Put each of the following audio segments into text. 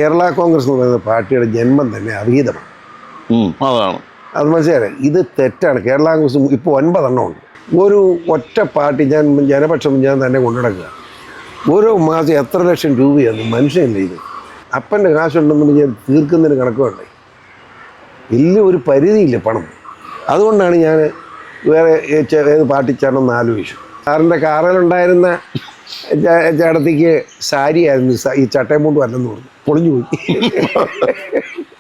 കേരള കോൺഗ്രസ് എന്ന് പറയുന്ന പാർട്ടിയുടെ ജന്മം തന്നെ അവിഹിതമാണ്. അതാണ് അത് മനസ്സിലായി. ഇത് തെറ്റാണ്. കേരള കോൺഗ്രസ് ഇപ്പോൾ 9 എണ്ണം ഉണ്ട്. ഒരു ഒറ്റ പാർട്ടി ജനപക്ഷം ഞാൻ തന്നെ കൊണ്ടുനടക്കുക. ഓരോ മാസം എത്ര ലക്ഷം രൂപയാണ് മനുഷ്യനല്ലേ ഇത്. അപ്പൻ്റെ കാശുണ്ടെന്ന് ഞാൻ തീർക്കുന്നതിന് കണക്ക് വേണ്ടേ. വലിയ ഒരു പരിധിയില്ല പണം. അതുകൊണ്ടാണ് ഞാൻ വേറെ ഏത് പാർട്ടി ചേരണമെന്ന് ആലോചിച്ചു. സാറിൻ്റെ കാറിലുണ്ടായിരുന്ന ചേട്ടത്തിക്ക് സാരിയായിരുന്നു, ഈ ചട്ടയും മുണ്ടും അല്ലെന്ന് പറഞ്ഞു, പൊളിഞ്ഞു പോയി.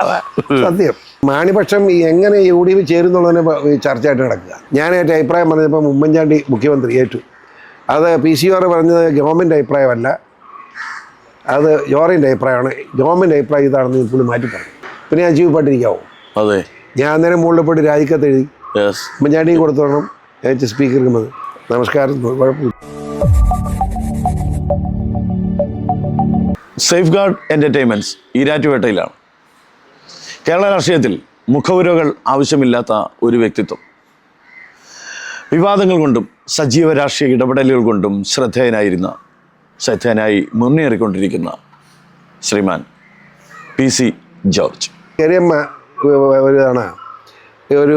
അതാ സത്യം. മാണിപക്ഷം എങ്ങനെ UDF ചേരുന്നുള്ളതിനെ ചർച്ചയായിട്ട് നടക്കുക. ഞാൻ എൻ്റെ അഭിപ്രായം പറഞ്ഞപ്പോൾ ഉമ്മൻചാണ്ടി മുഖ്യമന്ത്രി ഏറ്റു. അത് PCR പറഞ്ഞത് ഗവൺമെൻറ് അഭിപ്രായമല്ല, അത് ജോറിൻ്റെ അഭിപ്രായമാണ്. ഗവൺമെൻറ് അഭിപ്രായം ഇതാണെന്ന് പുള്ളി മാറ്റി പറഞ്ഞു. പിന്നെ ഞാൻ ജീവിപ്പാട്ടിരിക്കാവോ? അതെ. ഞാൻ അന്നേരം മുകളിൽ പോയിട്ട് രാജിക്കത്ത് എഴുതി ഉമ്മൻചാണ്ടി കൊടുത്തു വേണം സ്പീക്കർക്ക് മതി. നമസ്കാരം, കുഴപ്പമില്ല. സേഫ് ഗാർഡ് എൻ്റർടൈൻമെൻറ്റ്സ് ഈരാറ്റുപേട്ടയിലാണ്. കേരള രാഷ്ട്രീയത്തിൽ മുഖവുരകൾ ആവശ്യമില്ലാത്ത ഒരു വ്യക്തിത്വം. വിവാദങ്ങൾ കൊണ്ടും സജീവ രാഷ്ട്രീയ ഇടപെടലുകൾ കൊണ്ടും ശ്രദ്ധേയനായി മുന്നേറിക്കൊണ്ടിരിക്കുന്ന ശ്രീമാൻ PC ജോർജ്. ഒരു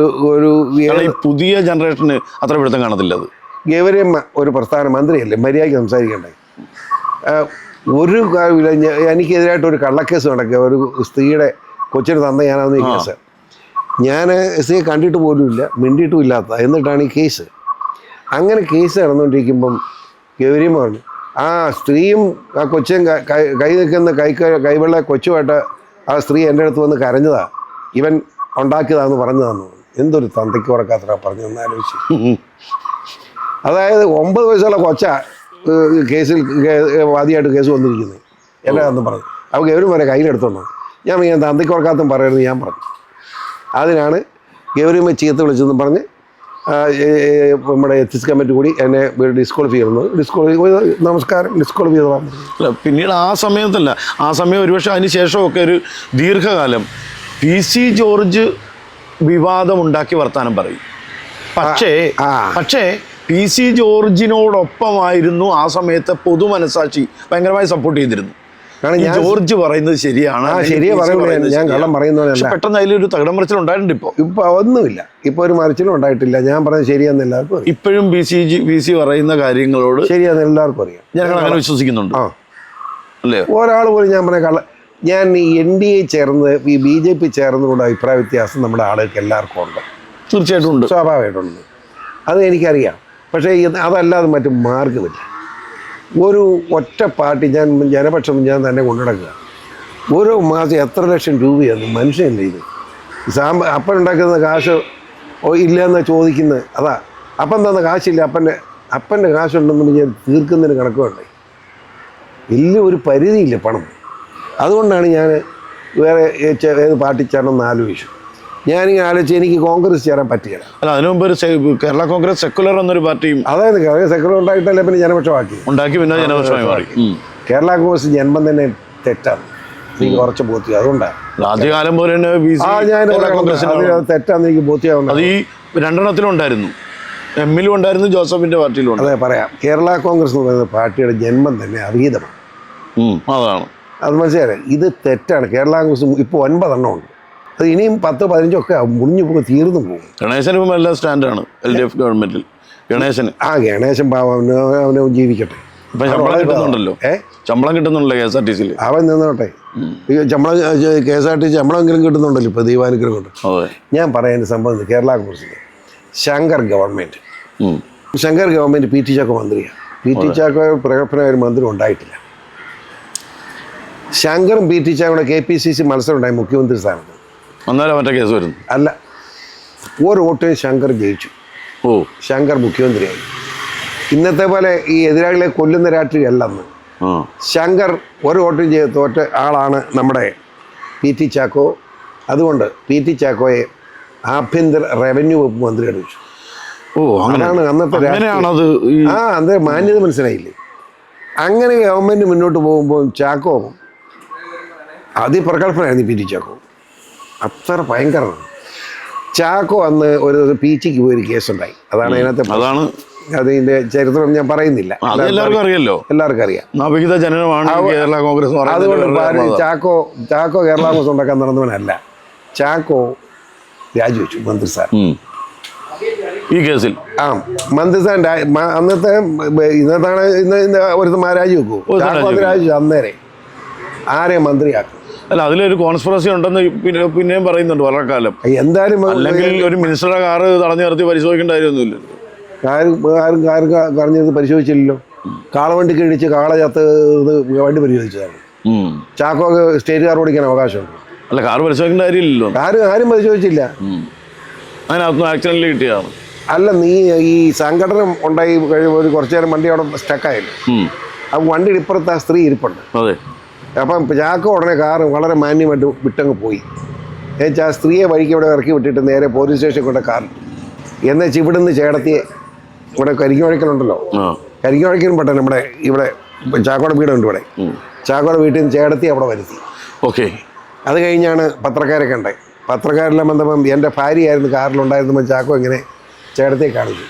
പുതിയ ജനറേഷന് അത്ര പിടുത്തം കാണത്തില്ല. അത് ഗൗരിയമ്മ ഒരു പ്രധാനമന്ത്രിയല്ലേ, മര്യാദയ്ക്ക് സംസാരിക്കണ്ടേ? ഒരു കാര്യമില്ല. എനിക്കെതിരായിട്ട് ഒരു കള്ളക്കേസ് നടക്കുക. ഒരു സ്ത്രീയുടെ കൊച്ചിന് തന്ന ഞാനാണെന്ന് ഈ കേസ്. ഞാൻ സ്ത്രീയെ കണ്ടിട്ട് പോലുമില്ല, മിണ്ടിയിട്ടും ഇല്ലാത്ത, എന്നിട്ടാണ് ഈ കേസ്. അങ്ങനെ കേസ് നടന്നുകൊണ്ടിരിക്കുമ്പം ഗൗരിയമ്മ പറഞ്ഞു, ആ സ്ത്രീയും ആ കൊച്ചും കൈ നിൽക്കുന്ന കൈവെള്ള കൊച്ചുമായിട്ട് ആ സ്ത്രീ എൻ്റെ അടുത്ത് വന്ന് കരഞ്ഞതാ, ഇവൻ ഉണ്ടാക്കിയതാണെന്ന് പറഞ്ഞതാന്ന്. എന്തൊരു തന്തയ്ക്ക് ഉറക്കാത്ത പറഞ്ഞതെന്ന് ആലോചിച്ച്. അതായത് 9 വയസ്സുള്ള കൊച്ച കേസിൽ വാദിയായിട്ട് കേസ് വന്നിരിക്കുന്നത് എൻ്റെ അന്ന് പറഞ്ഞു. അപ്പോൾ ഗൗരി വരെ കയ്യിലെടുത്തോണ്ടോ. ഞാൻ തന്തയ്ക്ക് ഉറക്കാത്തും പറയരുത് ഞാൻ പറഞ്ഞു. അതിനാണ് ഗൗരിയമ്മ ചീത്ത വിളിച്ചെന്ന് പറഞ്ഞ് നമ്മുടെ എത്തിക്സ് കമ്മിറ്റി കൂടി എന്നെ ഡിസ്ക്വാളിഫൈ ചെയ്യുന്നത്. നമസ്കാരം, ഡിസ്ക്വാളിഫൈ ചെയ്തതാണ്. പിന്നീട് ആ സമയം ഒരുപക്ഷെ അതിന് ശേഷമൊക്കെ ഒരു ദീർഘകാലം PC ജോർജ് വിവാദം ഉണ്ടാക്കി വർത്താനം പറയും. പക്ഷേ PC ജോർജിനോടൊപ്പമായിരുന്നു ആ സമയത്ത് പൊതുമനസാക്ഷി ഭയങ്കരമായി സപ്പോർട്ട് ചെയ്തിരുന്നു. ജോർജ് പറയുന്നത് ശരിയാണ്, ഞാൻ കള്ളം പറയുന്നതല്ല. പെട്ടെന്ന് അതിലൊരു തകിടം മറിച്ചിൽ ഉണ്ടായിട്ടുണ്ട്. ഇപ്പോൾ ഒന്നുമില്ല, ഇപ്പോൾ ഒരു മറിച്ചിലും ഉണ്ടായിട്ടില്ല. ഞാൻ പറഞ്ഞത് ശരിയാന്ന് എല്ലാവർക്കും അറിയാം. ഇപ്പോഴും PC പറയുന്ന കാര്യങ്ങളോട് ശരിയാന്ന് എല്ലാവർക്കും അറിയാം. ഞങ്ങൾ അങ്ങനെ വിശ്വസിക്കുന്നുണ്ട് അല്ലേ? ഒരാൾ പോലും ഞാൻ പറഞ്ഞ ഞാൻ ഈ NDA ചേർന്ന് ഈ BJP ചേർന്നുകൊണ്ട് അഭിപ്രായ വ്യത്യാസം നമ്മുടെ ആളുകൾക്ക് എല്ലാവർക്കും ഉണ്ട്. തീർച്ചയായിട്ടും ഉണ്ട്, സ്വാഭാവികമായിട്ടുണ്ട്. അത് എനിക്കറിയാം. പക്ഷേ അതല്ലാതെ മറ്റു മാർഗമില്ല. ഒരു ഒറ്റ പാർട്ടി ജനപക്ഷം ഞാൻ തന്നെ കൊണ്ടുനടക്കുക. ഓരോ മാസം എത്ര ലക്ഷം രൂപയാണ് മനുഷ്യനല്ലേ ഇത്. അപ്പനുണ്ടാക്കുന്ന കാശ് ഇല്ലയെന്ന് ചോദിക്കുന്നത്. അതാ അപ്പം തന്ന കാശില്ല, അപ്പൻ്റെ കാശുണ്ടെന്ന് ഞാൻ തീർക്കുന്നതിന് കണക്ക് വേണ്ടേ. വലിയ ഒരു പരിധിയില്ല പണം. അതുകൊണ്ടാണ് ഞാൻ വേറെ ഏത് പാർട്ടി ചേരണമെന്ന് ആലോചിച്ചു. ഞാനിങ്ങനെ ആലോചിച്ച് എനിക്ക് കോൺഗ്രസ് ചേരാൻ പറ്റുകയില്ല. അല്ല, അതിനു മുമ്പ് കേരള കോൺഗ്രസ് സെക്കുലർ എന്നൊരു പാർട്ടിയും, അതായത് സെക്കുലർ ഉണ്ടായിട്ടല്ലേ പിന്നെ ജനപക്ഷമാക്കി. പിന്നെ ജനപക്ഷമായി മാറി. കേരള കോൺഗ്രസ് ജന്മം തന്നെ തെറ്റാണ്, എനിക്ക് കുറച്ച് ബോധ്യം. അതുകൊണ്ടാണ് ആദ്യകാലം പോലെ തന്നെ തെറ്റാന്ന് എനിക്ക് ബോധ്യമാവുന്നത്. അത് ഈ 2 എണ്ണത്തിലും ഉണ്ടായിരുന്നു, എമ്മിലും ഉണ്ടായിരുന്നു, ജോസഫിന്റെ പാർട്ടിയിലും. അതെ പറയാം. കേരള കോൺഗ്രസ് എന്ന് പറയുന്ന പാർട്ടിയുടെ ജന്മം തന്നെ അവിഹിതമാണ്. അതാണ്. അത് മനസ്സിലായി. ഇത് തെറ്റാണ്. കേരള കോൺഗ്രസ് ഇപ്പോൾ 9 എണ്ണം ഉണ്ട്. അത് ഇനിയും 10-15 ഒക്കെ മുടിഞ്ഞു പോകും, തീർന്നു പോകും. ഗണേശന് എല്ലാ സ്റ്റാൻഡാണ് LDF ഗവൺമെന്റിൽ. ഗണേശൻ പാവം, അവനെ ജീവിക്കട്ടെ. ശമ്പളം കിട്ടുന്നുണ്ടല്ലോ, ശമ്പളം കിട്ടുന്നുണ്ടല്ലോ KSRTC. അവൻ നിന്നോട്ടെ. ശമ്പളം KSRTC ശമ്പളമെങ്കിലും കിട്ടുന്നുണ്ടല്ലോ ഇപ്പോൾ ദൈവാനുഗ്രഹം കൊണ്ട്. ഞാൻ പറയാൻ സംഭവം കേരള കോൺഗ്രസിൻ്റെ ശങ്കർ ഗവൺമെൻറ് PT ചാക്കോ മന്ത്രിയാണ്. PT ചാക്കോ പ്രകടന ഒരു മന്ത്രി ഉണ്ടായിട്ടില്ല. ശങ്കറും PT ചാക്കോയുടെ KPCC മത്സരം ഉണ്ടായി മുഖ്യമന്ത്രി സ്ഥാനത്ത്. അന്നേരം മറ്റേ കേസ് വരുന്നു. അല്ല, ഒരു വോട്ടിന് ശങ്കർ ജയിച്ചു. ശങ്കർ മുഖ്യമന്ത്രിയായി. ഇന്നത്തെ പോലെ ഈ എതിരാളികളെ കൊല്ലുന്ന രാഷ്ട്രീയമല്ല അന്ന്. ശങ്കർ ഒരു വോട്ടിന് തോറ്റ ആളാണ് നമ്മുടെ PT ചാക്കോ. അതുകൊണ്ട് PT ചാക്കോയെ ആഭ്യന്തര റവന്യൂ വകുപ്പ് മന്ത്രിയാണ് വെച്ചു. അങ്ങനെയാണ് അന്നത്തെ അന്നേ മാന്യത മനസ്സിലായില്ലേ. അങ്ങനെ ഗവൺമെൻറ് മുന്നോട്ട് പോകുമ്പോൾ ചാക്കോ അതിപ്രഗത്ഭനായിരുന്നു. PT ചാക്കോ അത്ര ഭയങ്കരമാണ്. ചാക്കോ അന്ന് ഒരു PTക്ക് പോയൊരു കേസുണ്ടായി. അതാണ് അതിൻ്റെ ചരിത്രം ഞാൻ പറയുന്നില്ല, അത് എല്ലാവർക്കും അറിയല്ലോ, എല്ലാവർക്കും അറിയാം. നവവിഹിത ജനനമാണ് കേരള കോൺഗ്രസ് എന്ന് അതുകൊണ്ട് പറയുന്നത്. ചാക്കോ കേരള കോൺഗ്രസ് ഉണ്ടാക്കാൻ നടന്നവനല്ല. ചാക്കോ രാജിവെച്ചു മന്ത്രിസ്ഥാൻ ഈ കേസിൽ. ആ മന്ത്രിസ്ഥാൻ അന്നത്തെ ഇന്നത്താണ് ഇന്ന് ഒരുത്തമാ രാജിവെക്കൂ. ചാക്കോ അത് രാജിവെച്ചു അന്നേരെ ആരെ മന്ത്രിയാക്കും. അല്ല, അതിലൊരു കോൺസ്പിറസി ഉണ്ടെന്ന് പിന്നെയും പറയുന്നുണ്ട് വളരെ കാലം. എന്തായാലും അല്ലെങ്കിൽ ഒരു മിനിസ്റ്ററുടെ കാറ് തടഞ്ഞു നിർത്തി പരിശോധിക്കേണ്ട കാര്യമൊന്നുമില്ല. ആരും പറഞ്ഞത് പരിശോധിച്ചില്ലല്ലോ. കാളവണ്ടിക്ക് ഇടിച്ച് കാള ചത്ത് വണ്ടി പരിശോധിച്ചതാണ്. ചാക്കോക്ക് സ്റ്റേറ്റ് കാർ ഓടിക്കാൻ അവകാശമുണ്ട്. അല്ല, കാറ് പരിശോധിക്കേണ്ട കാര്യമില്ലല്ലോ. ആരും പരിശോധിച്ചില്ല. അതിനകത്ത് ആക്സിഡന്റിൽ കിട്ടിയതാണ്. അല്ല, നീ ഈ സംഘടന ഉണ്ടായി കഴിയുമ്പോൾ ഒരു കുറച്ചു നേരം വണ്ടി അവിടെ സ്റ്റക്കായില്ലേ, അപ്പം വണ്ടിയുടെ ഇപ്പുറത്ത് ആ സ്ത്രീ ഇരിപ്പുണ്ട്. അതെ. അപ്പം ചാക്കോ ഉടനെ കാറ് വളരെ മാന്യമായിട്ട് വിട്ടങ്ങ് പോയി. എന്നുവെച്ചാൽ ആ സ്ത്രീയെ വഴിക്ക് ഇവിടെ ഇറക്കി വിട്ടിട്ട് നേരെ പോലീസ് സ്റ്റേഷനിൽ കൊണ്ട് കാർ എന്നുവെച്ച് ഇവിടുന്ന് ചേടത്തിയെ ഇവിടെ കരിക്കുവഴക്കലുണ്ടല്ലോ, കരിക്കുവഴക്കലും പെട്ടെന്ന് നമ്മുടെ ഇവിടെ ചാക്കോടെ വീടുണ്ട്. ഇവിടെ ചാക്കോടെ വീട്ടിൽ നിന്ന് ചേടത്തി അവിടെ വരുത്തി. ഓക്കെ. അത് കഴിഞ്ഞാണ് പത്രക്കാരെ കണ്ടത്. പത്രക്കാരെല്ലാം വന്നപ്പം എൻ്റെ ഭാര്യയായിരുന്നു കാറിലുണ്ടായിരുന്നപ്പോൾ ചാക്കോ ഇങ്ങനെ ചേടത്തിയെ കാണിച്ചു.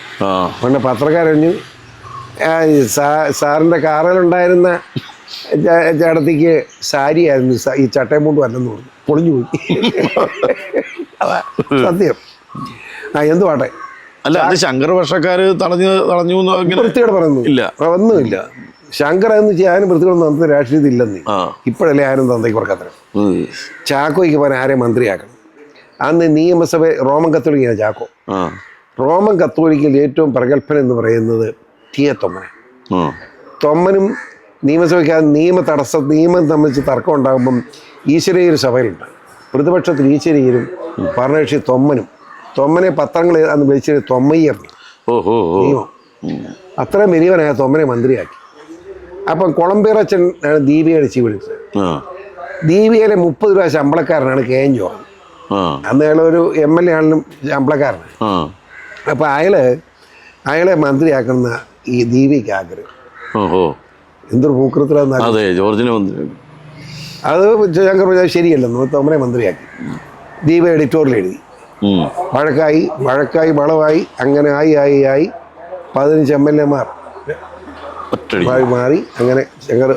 പിന്നെ പത്രക്കാരഞ്ഞു സാറിൻ്റെ കാറിലുണ്ടായിരുന്ന ചേടത്തിക്ക് സാരിയായിരുന്നു, ഈ ചട്ടയും മുണ്ടും അല്ലെന്ന് പറഞ്ഞു. പൊളിഞ്ഞു പോയി. അതാ സത്യം. എന്തുവാട്ടെ. അല്ല, അത് ശങ്കർ വർഷക്കാര് തടഞ്ഞു വൃത്തിയോടെ പറയുന്നു ഇല്ല, ഒന്നുമില്ല. ശങ്കർ എന്ന് ചെയ്യാനും വൃത്തികളൊന്നും അന്നത്തെ രാഷ്ട്രീയത്തിൽ ഇല്ലെന്ന് ഇപ്പോഴല്ലേ ആരും തന്തയ്ക്ക് പറക്കത്ര. ചാക്കോയ്ക്ക് പറഞ്ഞാൽ ആരെ മന്ത്രിയാക്കണം. അന്ന് നിയമസഭ റോമൻ കത്തോലിക്കാണ് ചാക്കോ. റോമൻ കത്തോലിക്കയിൽ ഏറ്റവും പ്രഗത്ഭൻ എന്ന് പറയുന്നത് ടി എ തൊമ്മനെ. തൊമ്മനും നിയമസഭയ്ക്ക് നിയമം സംബന്ധിച്ച് തർക്കം ഉണ്ടാകുമ്പം ഈശ്വരീയർ സഭയിലുണ്ട്. പ്രതിപക്ഷത്തിൽ ഈശ്വരീയരും ഭരണകക്ഷി തൊമ്മനെ പത്രങ്ങൾ അന്ന് വിളിച്ചത് തൊമ്മയ്യറിന് നിയമം. അത്രയും വലിയവനായ തൊമ്മനെ മന്ത്രിയാക്കി. അപ്പം കൊളംബിയറച്ചൻ ആണ് ദീപിക അടിച്ച് വിളിച്ചത്. ദീപികയിലെ 30 രൂപ ശമ്പളക്കാരനാണ് കെ എൻ ജോർജ്. അന്ന് അയാളൊരു MLA ആണെങ്കിലും ശമ്പളക്കാരനാണ്. അപ്പം അയാളെ മന്ത്രിയാക്കുന്ന ഈ ദീപികയ്ക്ക് ആഗ്രഹം. എന്തൊരു പൂക്കൃത്തിലാണ് അത്. ശങ്കർ പറഞ്ഞാൽ ശരിയല്ലെന്ന് തൊമ്മനെ മന്ത്രിയാക്കി. ദീപ എഡിറ്റോറിയൽ എഴുതി. വഴക്കായി വളവായി അങ്ങനെ ആയി 15 MLA-മാർ മാറി. അങ്ങനെ ശങ്കർ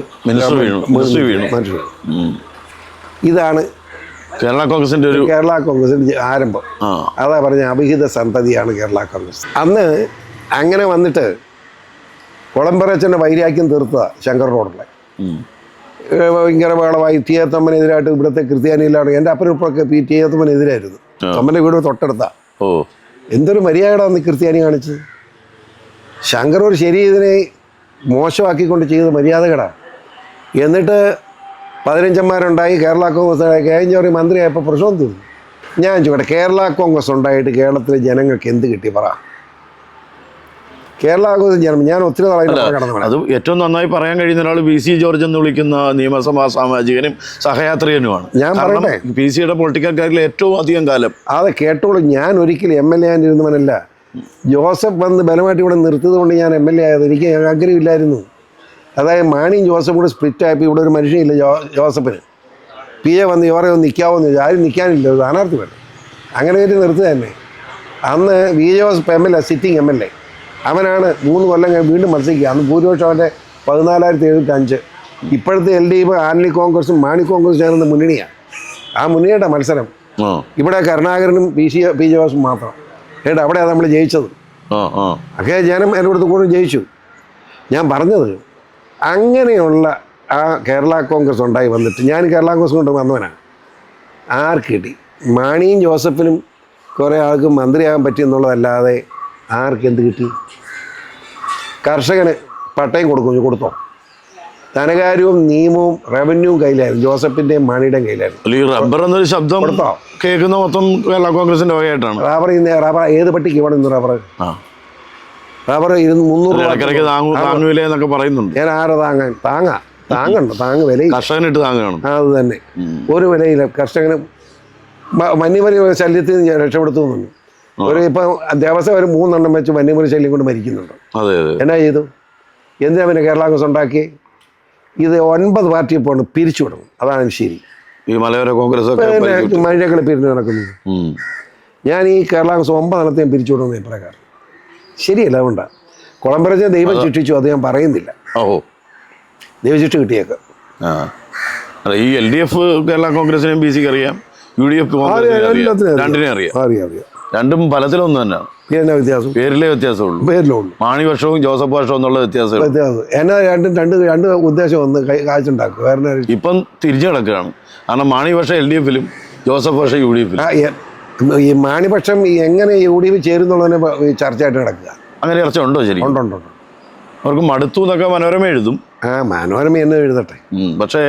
മനുഷ്യർ. ഇതാണ് കേരള കോൺഗ്രസിന്റെ ആരംഭം. അതാ പറഞ്ഞ അവിഹിത സന്തതിയാണ് കേരള കോൺഗ്രസ്. അന്ന് അങ്ങനെ വന്നിട്ട് കൊളംബറച്ചൻ്റെ വൈരാഗ്യം തീർത്തതാണ് ശങ്കറിനോടുള്ള. ഭയങ്കര വേളമായി ടി എ തൊമ്മനെതിരായിട്ട് ഇവിടുത്തെ ക്രിസ്ത്യാനിയിലാണ്. എൻ്റെ അപ്പനൊപ്പൊക്കെ ടി എ തൊമ്മനെതിരായിരുന്നു. തൊമ്മൻ്റെ വീട് തൊട്ടടുത്താ. എന്തൊരു മര്യാദയാണ് ക്രിസ്ത്യാനി കാണിച്ചത്. ശങ്കർ ഒരു ശരി ഇതിനെ മോശമാക്കിക്കൊണ്ട് ചെയ്ത് മര്യാദകടാ. എന്നിട്ട് 15 Kerala Congress K N George മന്ത്രിയായപ്പോൾ പ്രശ്നം തീർന്നു. ഞാൻ ചോദിക്കട്ടെ, കേരള കോൺഗ്രസ് ഉണ്ടായിട്ട് കേരളത്തിലെ ജനങ്ങൾക്ക് എന്ത് കിട്ടി പറ? കേരള കോൺഗ്രസ് ജനം ഞാൻ ഒത്തിരി നാളായി. അത് ഏറ്റവും നന്നായി പറയാൻ കഴിയുന്ന ഒരാൾ PC ജോർജ് എന്ന് വിളിക്കുന്ന നിയമസഭാ സാമാജികനും സഹയാത്രികനുമാണ്. ഞാൻ പറയട്ടെ, PC-യുടെ പൊളിറ്റിക്കൽ കരിയറിൽ ഏറ്റവും അധികം കാലം. അത് കേട്ടോളൂ. ഞാൻ ഒരിക്കലും MLA ആയിരുന്നവനല്ല. ജോസഫ് വന്ന് ബലമായിട്ട് ഇവിടെ നിർത്തിയത് കൊണ്ട് ഞാൻ MLA ആയത്. എനിക്ക് ആഗ്രഹമില്ലായിരുന്നു. അതായത് മാണിയും ജോസഫും കൂടെ സ്പ്ലിറ്റായപ്പോൾ ഇവിടെ ഒരു മനുഷ്യനില്ല ജോസഫിന്. PA വന്ന് ഇവരെ ഒന്ന് നിൽക്കാവോന്ന് ചോദിച്ചു. ആരും നിൽക്കാനില്ല, ഒരു സ്ഥാനാർത്ഥി വേണം. അങ്ങനെ ഒരു നിർത്തുക തന്നെ. അന്ന് V Joseph MLA sitting MLA. അവനാണ് 3 കൊല്ലം കഴിഞ്ഞ് വീണ്ടും മത്സരിക്കുക. അന്ന് ഭൂരിപക്ഷം അവൻ്റെ 14,075. ഇപ്പോഴത്തെ LDF ആന്റണി കോൺഗ്രസും മാണി കോൺഗ്രസും ചേർന്ന മുന്നണിയാണ്. ആ മുന്നണിയുടെ മത്സരം ഇവിടെ കരുണാകരനും പി ജോസും മാത്രം. കേട്ടോ, അവിടെയാണ് നമ്മൾ ജയിച്ചത്. ഒക്കെ ജനം എൻ്റെ അടുത്ത് കൂടുതൽ ജയിച്ചു. ഞാൻ പറഞ്ഞത് അങ്ങനെയുള്ള ആ കേരള കോൺഗ്രസ് ഉണ്ടായി വന്നിട്ട് ഞാൻ കേരള കോൺഗ്രസ് കൊണ്ട് വന്നവനാണ്. ആർക്ക് കിട്ടി? മാണിയും ജോസഫിനും കുറേ ആൾക്ക് മന്ത്രിയാകാൻ പറ്റിയെന്നുള്ളതല്ലാതെ ആർക്ക് എന്ത് കിട്ടി? കർഷകന് പട്ടയം കൊടുത്തോ? ധനകാര്യവും നിയമവും റവന്യൂവും കയ്യിലായിരുന്നു, ജോസഫിൻ്റെയും മാണിയുടെയും കയ്യിലായിരുന്നു. ഈ റബ്ബർ എന്നൊരു ശബ്ദം കൊടുത്തോ കേൾക്കുന്ന മൊത്തം കേരള കോൺഗ്രസിൻ്റെ വകയായിട്ടാണ്. റബ്ബർ ഏത് പട്ടിക്ക് ഇവിടെ നിന്ന് റബ്ബർ 300 താങ്ങൂലെന്നൊക്കെ പറയുന്നുണ്ട്. ഞാൻ ആരെ താങ്ങണ്ട വില കർഷകനിട്ട് താങ്ങുകയാണ്. അത് തന്നെ. ഒരു വിലയില്ല. കർഷകന് വന്യമൃഗ ശല്യത്തിൽ നിന്ന് രക്ഷപ്പെടുത്തുന്നുണ്ട്. ഇപ്പം ദിവസം ഒരു 3 എണ്ണം വെച്ച് വന്യമൃഗ ശല്യം കൊണ്ട് മരിക്കുന്നുണ്ട്. എന്നാ ചെയ്തു? എന്തിനാ പിന്നെ കേരള കോൺഗ്രസ് ഉണ്ടാക്കി? ഇത് 9 പാർട്ടിയെ പോകണം, പിരിച്ചുവിടണം. അതാണ് ശരി. ഈ മലയോര കോൺഗ്രസ് മഴകളെ പിരിഞ്ഞ് നടക്കുന്നു. ഞാൻ ഈ കേരള കോൺഗ്രസ് 9 എണ്ണത്തെയും പിരിച്ചുവിടുന്ന പ്രകാരം ശരിയല്ല. അതുകൊണ്ടാണ് കുളമ്പരച്ച ദൈവം ശിക്ഷിച്ചു, അത് ഞാൻ പറയുന്നില്ല. ഓ, ദൈവശിക്ഷ കിട്ടിയേക്കാം. ആ അല്ല, ഈ LDF കേരള കോൺഗ്രസിനെയും BC ക്ക് അറിയാം, UDF രണ്ടിനെയും അറിയാം. രണ്ടും ഫലത്തിലൊന്നും തന്നെയാണ്. എന്നാ വ്യത്യാസം? പേരിലേ വ്യത്യാസമുള്ളൂ. പേരിലുള്ളൂ. മാണി വർഷവും ജോസഫ് വർഷവും എന്നുള്ള വ്യത്യാസം. എന്നാ രണ്ട് ഉദ്ദേശം ഒന്ന് കാഴ്ചണ്ടാക്കും. വേറെ ഇപ്പം തിരിച്ചു കിടക്കുകയാണ്. കാരണം മാണി വർഷം LDF-ലും ജോസഫ് വർഷം UDF-ലും. ഈ മാണിപക്ഷം എങ്ങനെ UDF ചേരുന്നുള്ളതിനെ ചർച്ചയായിട്ട് കിടക്കുക. അങ്ങനെ ചർച്ച ഉണ്ടോ? ശരി, ഉണ്ടുണ്ട്. അവർക്ക് മടുത്തു എന്നൊക്കെ മനോരമ എഴുതും. മനോരമ എന്ന് എഴുതട്ടെ. പക്ഷേ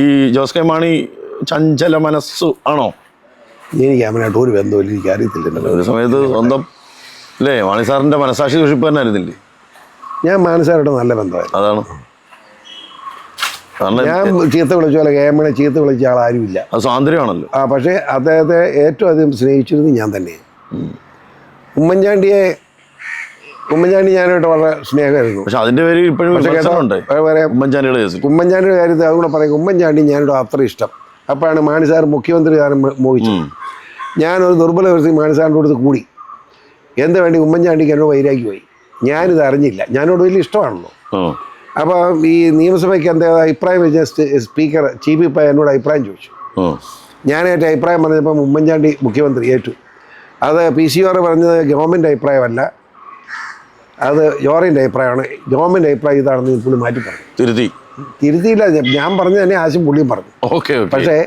ഈ ജോസ് കെ മാണി ചഞ്ചല മനസ്സ് ആണോ? എനിക്ക് അവനായിട്ട് ഒരു ബന്ധമില്ല, എനിക്ക് അറിയത്തില്ല. ഒരു സമയത്ത് സ്വന്തം അല്ലേ മാണി സാറിന്റെ മനസാക്ഷി സൂക്ഷിപ്പ് തന്നെ ആയിരുന്നില്ലേ? ഞാൻ മാണി സാറായിട്ട് നല്ല ബന്ധമായിരുന്നു. അതാണ്. ഞാൻ ചീത്ത വിളിച്ച പോലെ KM ചീത്ത വിളിച്ച ആൾ ആരുമില്ല. അത് സ്വാതന്ത്ര്യമാണല്ലോ. പക്ഷേ അദ്ദേഹത്തെ ഏറ്റവും അധികം സ്നേഹിച്ചിരുന്നത് ഞാൻ തന്നെയാണ്. ഉമ്മൻചാണ്ടി ഞാനായിട്ട് വളരെ സ്നേഹമായിരുന്നു. പക്ഷെ അതിന്റെ പേര് ഇപ്പോഴും ഉമ്മൻചാണ്ടിയുടെ കാര്യത്തിൽ അതുകൂടെ പറയും. ഉമ്മൻചാണ്ടി ഞാനോട് അത്ര ഇഷ്ടം. അപ്പോഴാണ് മാണി സാർ മുഖ്യമന്ത്രി സ്ഥാനം മോഹിച്ചു. ഞാനൊരു ദുർബല വ്യക്തി മാണി സാറിൻ്റെ അടുത്ത് കൂടി. എന്ത് വേണ്ടി ഉമ്മൻചാണ്ടിക്ക് എന്നോട് വൈരാഗ്യം പോയി. ഞാനിത് അറിഞ്ഞില്ല. ഞാനോട് വലിയ ഇഷ്ടമാണല്ലോ. അപ്പോൾ ഈ നിയമസഭയ്ക്ക് എന്താ അഭിപ്രായം വെച്ച സ്പീക്കർ ചീഫ് വിപ്പ് എന്നോട് അഭിപ്രായം ചോദിച്ചു. ഞാനായിട്ട് അഭിപ്രായം പറഞ്ഞപ്പം ഉമ്മൻചാണ്ടി മുഖ്യമന്ത്രി ഏറ്റു. അത് PCR പറഞ്ഞത് ഗവൺമെൻറ് അഭിപ്രായമല്ല, അത് ജോറിൻ്റെ അഭിപ്രായമാണ്. ഗവൺമെൻറ് അഭിപ്രായം ഇതാണെന്ന് പുള്ളി മാറ്റി പറഞ്ഞു. തിരുത്തിയില്ല. ഞാൻ പറഞ്ഞത് തന്നെ ആശം പുള്ളിയും പറഞ്ഞു. പക്ഷേ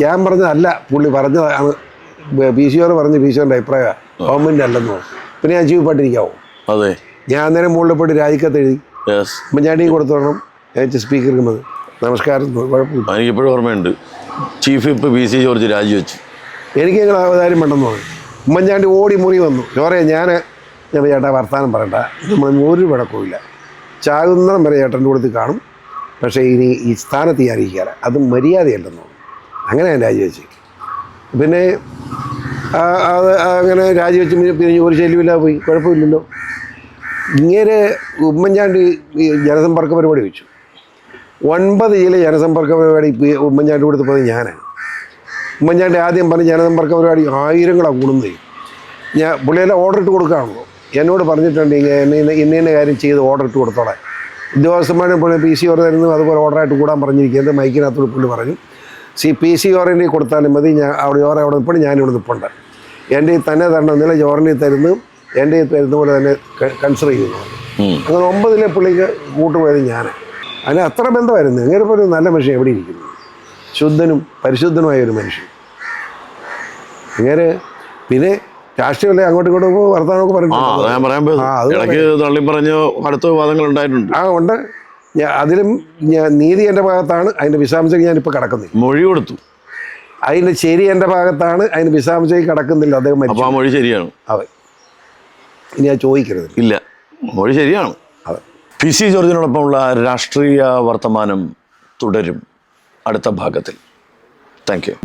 ഞാൻ പറഞ്ഞതല്ല, പുള്ളി പറഞ്ഞതാണ്. PCR പറഞ്ഞ് PCR അഭിപ്രായമാണ്, ഗവൺമെൻറ് അല്ലെന്ന് പറഞ്ഞു. പിന്നെ ഞാൻ ചീഫായിട്ടിരിക്കാവോ? അതെ. ഞാൻ അന്നേരം മുകളിൽ പോയിട്ട് രാജിക്കത്ത് എഴുതി ഉമ്മൻചാണ്ടിയും കൊടുത്തോണം സ്പീക്കർക്ക് മതി. നമസ്കാരം. കുഴപ്പമില്ല. എനിക്കിപ്പോഴും ഓർമ്മയുണ്ട്, ചീഫ് വിപ്പ് PC ജോർജ് രാജിവെച്ചു. എനിക്ക് ഞങ്ങൾ അവതാരം വേണ്ടെന്ന് പറഞ്ഞു. ഉമ്മൻചാണ്ടി ഓടി മുറി വന്നു. ചോറേ ഞാൻ ചേട്ടാ വർത്താനം പറയണ്ട, നമ്മൾ ഒരു വിടക്കുമില്ല, ചാകുന്നതും വരെ ചേട്ടൻ്റെ കൂടത്തിൽ കാണും. പക്ഷേ ഇനി ഈ സ്ഥാനത്ത് ഞാൻ അറിയിക്കാറ്, അത് മര്യാദയല്ലെന്ന് പറഞ്ഞു. അങ്ങനെ ഞാൻ രാജിവെച്ചു. പിന്നെ അത് അങ്ങനെ രാജിവെച്ച് പിന്നെ ഒരു ശല്യമില്ലാതെ പോയി. കുഴപ്പമില്ലല്ലോ. ഇങ്ങനെ ഉമ്മൻചാണ്ടി ജനസമ്പർക്ക പരിപാടി വെച്ചു. 9 ജില്ല ജനസമ്പർക്ക പരിപാടി ഉമ്മൻചാണ്ടി കൊടുത്ത് പോയത് ഞാനാണ്. ഉമ്മൻചാണ്ടി ആദ്യം പറഞ്ഞ് ജനസമ്പർക്ക പരിപാടി 1000 കൂടുന്നത്. പുള്ളിയെല്ലാം ഓർഡർ ഇട്ട് കൊടുക്കുകയാണല്ലോ. എന്നോട് പറഞ്ഞിട്ടുണ്ട് ഇന്ന കാര്യം ചെയ്ത് ഓർഡർ ഇട്ട് കൊടുത്തോളാം. ഉദ്യോഗസ്ഥന്മാരെ പുള്ളി PCR തരുന്നു, അതുപോലെ ഓർഡറായിട്ട് കൂടാൻ പറഞ്ഞിരിക്കുന്നത് മൈക്കിനകത്തോട് പുള്ളി പറഞ്ഞു. PCR കൊടുത്താലും മതി, ഞാൻ അവിടെ നിൽപ്പുണ്ട്, ഞാനിവിടെ നിൽപ്പുണ്ട്. എൻ്റെ തന്നെ തരണം, ഇന്നലെ ജോറിനെ തരുന്നു, എൻ്റെ തരുന്ന പോലെ തന്നെ കൺസിഡർ ചെയ്യുന്നു. അങ്ങനെ 9 പുള്ളിക്ക് കൂട്ടുപോയത് ഞാൻ. അതിന് അത്ര ബന്ധമായിരുന്നു. ഇങ്ങനെ ഇപ്പോൾ ഒരു നല്ല മനുഷ്യൻ എവിടെ ഇരിക്കുന്നു, ശുദ്ധനും പരിശുദ്ധനുമായ ഒരു മനുഷ്യൻ. ഇങ്ങനെ പിന്നെ രാഷ്ട്രീയമല്ലേ അങ്ങോട്ടും ഇങ്ങോട്ടും വർത്തമാനമൊക്കെ പറഞ്ഞു. ഉണ്ട്. അതിലും നീതി എൻ്റെ ഭാഗത്താണ്, അതിൻ്റെ വിശാംശം ഞാനിപ്പോൾ കിടക്കുന്നില്ല. മൊഴി കൊടുത്തു, അതിൻ്റെ ശരി എൻ്റെ ഭാഗത്താണ്, അതിന് വിശാംശം കിടക്കുന്നില്ല. അദ്ദേഹം മൊഴി ശരിയാണ്. അതെ, ഇനി ഞാൻ ചോദിക്കരുത്. ഇല്ല, മൊഴി ശരിയാണ്. അതെ. PC ജോർജിനോടൊപ്പമുള്ള രാഷ്ട്രീയ വർത്തമാനം തുടരും അടുത്ത ഭാഗത്തിൽ. Thank you.